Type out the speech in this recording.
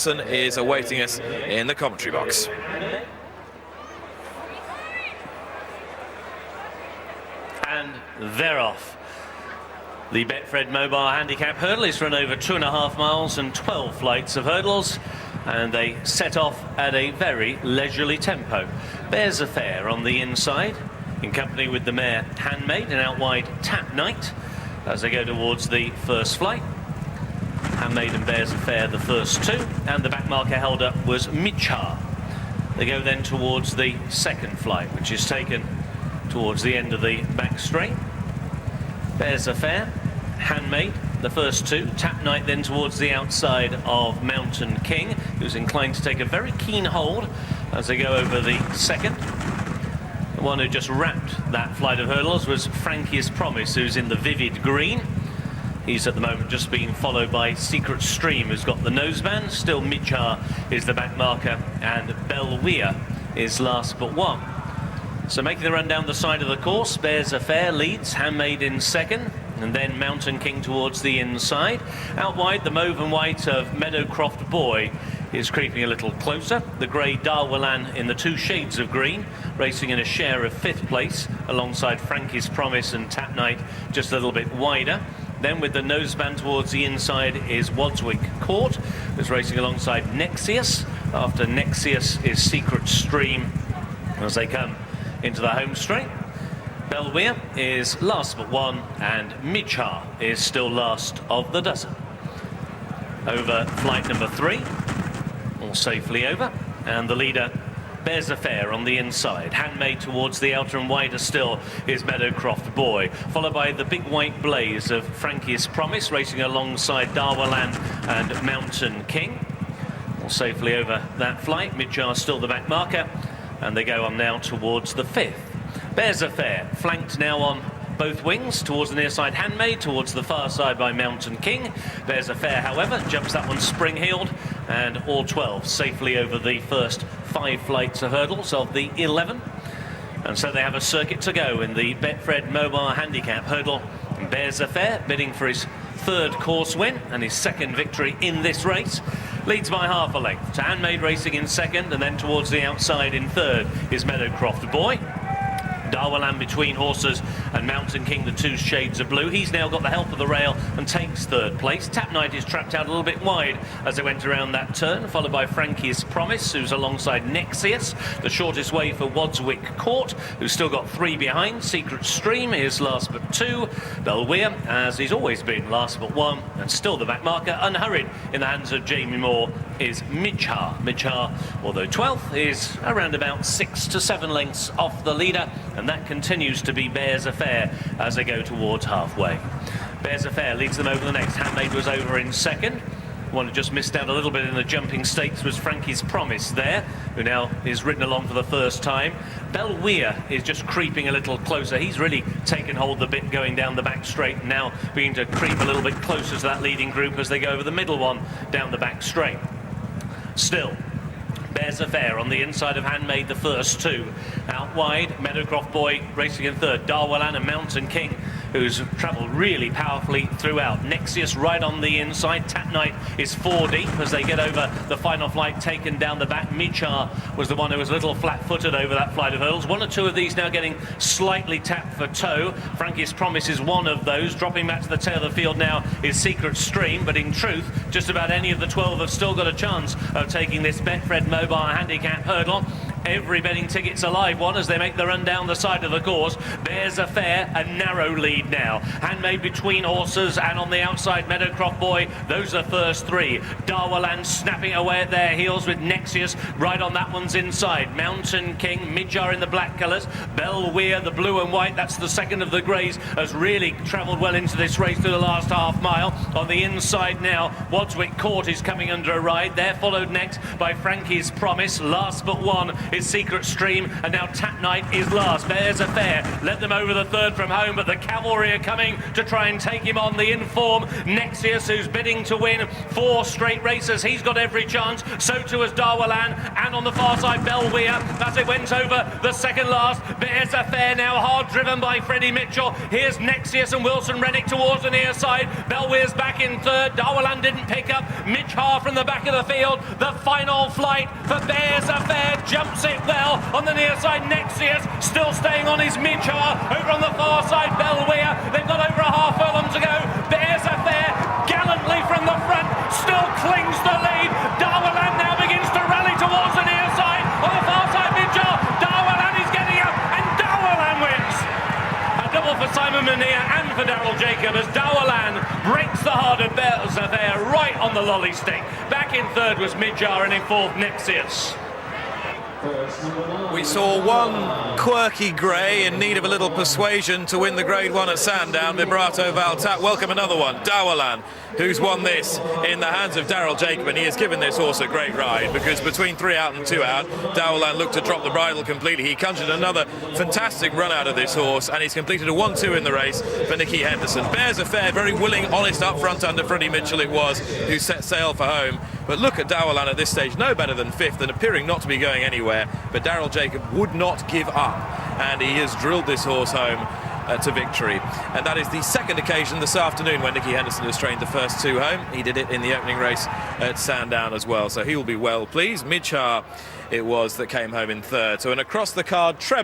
Wilson is awaiting us in the commentary box. And they're off. The Betfred Mobile Handicap hurdle is run over 2.5 miles and 12 flights of hurdles, and they set off at a very leisurely tempo. Bears Affair on the inside, in company with the mare Handmaid, and out wide Tap Night as they go towards the first flight. Handmaid and Bears Affair the first two, and the back marker held up was Mijhaar. They go then towards the second flight, which is taken towards the end of the back straight. Bears Affair, Handmaid, the first two. Tap Night then towards the outside of Mountain King, who's inclined to take a very keen hold as they go over the second. The one who just wrapped that flight of hurdles was Frankie's Promise, who's in the vivid green. He's at the moment just being followed by Secret Stream, who's got the noseband. Still Mijhaar is the back marker, and Belweir is last but one. So making the run down the side of the course, Bears Affair leads, Handmaid in second, and then Mountain King towards the inside. Out wide, the mauve and white of Meadowcroft Boy is creeping a little closer. The grey Dawalan in the two shades of green, racing in a share of 5th place, alongside Frankie's Promise and Tap Night just a little bit wider. Then with the noseband towards the inside is Wadswick Court, who's racing alongside Nexius. After Nexius is Secret Stream as they come into the home straight. Belweir is last but one, and Mijhaar is still last of the dozen. Over flight number 3, all safely over, and the leader Bears Affair on the inside. Handmaid towards the outer, and wider still is Meadowcroft Boy, followed by the big white blaze of Frankie's Promise, racing alongside Dawalan and Mountain King. All safely over that flight. Mijhaar still the back marker, and they go on now towards the 5th. Bears Affair flanked now on both wings towards the near side Handmaid, towards the far side by Mountain King. Bears Affair, however, jumps that one spring-heeled, and all 12 safely over the first 5 flights of hurdles of the 11. And so they have a circuit to go in the Betfred Mobile Handicap hurdle. Bears Affair bidding for his 3rd course win and his 2nd victory in this race. Leads by half a length to Handmaid racing in 2nd, and then towards the outside in 3rd is Meadowcroft Boy. Dawalan between horses, and Mountain King the two shades of blue. He's now got the help of the rail and takes 3rd place. Tap Night is trapped out a little bit wide as they went around that turn, followed by Frankie's Promise, who's alongside Nexius. The shortest way for Wadswick Court, who's still got 3 behind. Secret Stream is last but 2. Belweir, as he's always been, last but 1, and still the back marker, unhurried in the hands of Jamie Moore, is Mijhaar. Mijhaar, although 12th, is around about 6 to 7 lengths off the leader, and that continues to be Bears Affair as they go towards halfway. Bears Affair leads them over the next. Handmaid was over in 2nd. One who just missed out a little bit in the jumping stakes was Frankie's Promise there, who now is ridden along for the first time. Belweir is just creeping a little closer. He's really taken hold of the bit going down the back straight, and now beginning to creep a little bit closer to that leading group as they go over the middle one down the back straight. Still, Bears Affair on the inside of Handmaid, the first two. Out wide, Meadowcroft Boy racing in 3rd. Dawalan and Mountain King, who's travelled really powerfully throughout. Nexius right on the inside. Tap Night is 4 deep as they get over the final flight taken down the back. Mijhaar was the one who was a little flat-footed over that flight of hurdles. 1 or 2 of these now getting slightly tapped for toe. Frankie's Promise is one of those. Dropping back to the tail of the field now is Secret Stream, but in truth, just about any of the 12 have still got a chance of taking this Betfred Mobile Handicap hurdle. Every betting ticket's a live one as they make the run down the side of the course. Bears Affair, a narrow lead now. Handmaid between horses, and on the outside Meadowcroft Boy. Those are first 3. Dawalan snapping away at their heels with Nexius right on that one's inside. Mountain King, Mijhaar in the black colours. Belweir, the blue and white, that's the 2nd of the greys, has really travelled well into this race through the last half mile. On the inside now, Wadswick Court is coming under a ride. They're followed next by Frankie's Promise. Last but 1 his secret stream, and now Tap Knight is last. Bears Affair led them over the third from home, but the cavalry are coming to try and take him on. The inform Nexius, who's bidding to win 4 straight races. He's got every chance. So too has Dawalan, and on the far side, Belweir, as it went over the second last. Bears Affair now hard driven by Freddie Mitchell. Here's Nexius and Wilson Reddick towards the near side. Belweir's back in third. Dawalan didn't pick up. Mijhaar from the back of the field. The final flight for Bears Affair jumps it well on the near side. Nexius still staying on his Mijhaar. Over on the far side, Belweir. They've got over a half furlong to go. Bears Affair gallantly from the front still clings the lead. Dawalan now begins to rally towards the near side. On the far side, Mijhaar. Dawalan is getting up, and Dawalan wins. A double for Simon Mijhaar and for Daryl Jacob as Dawalan breaks the heart of Bears Affair right on the lolly stick. Back in third was Mijhaar, and in fourth Nexius. We saw one quirky grey in need of a little persuasion to win the Grade 1 at Sandown, Vibrato Valtat. Welcome another one, Dawalan, who's won this in the hands of Daryl Jacob, and he has given this horse a great ride, because between 3 out and 2 out, Dawalan looked to drop the bridle completely. He conjured another fantastic run out of this horse, and he's completed a 1-2 in the race for Nicky Henderson. Bears Affair, very willing, honest up front under Freddie Mitchell it was, who set sail for home. But look at Dawalan at this stage, no better than 5th and appearing not to be going anywhere. But Daryl Jacob would not give up, and he has drilled this horse home to victory. And that is the second occasion this afternoon when Nicky Henderson has trained the first 2 home. He did it in the opening race at Sandown as well, so he will be well pleased. Mijhaar it was that came home in third. So an across the card treble.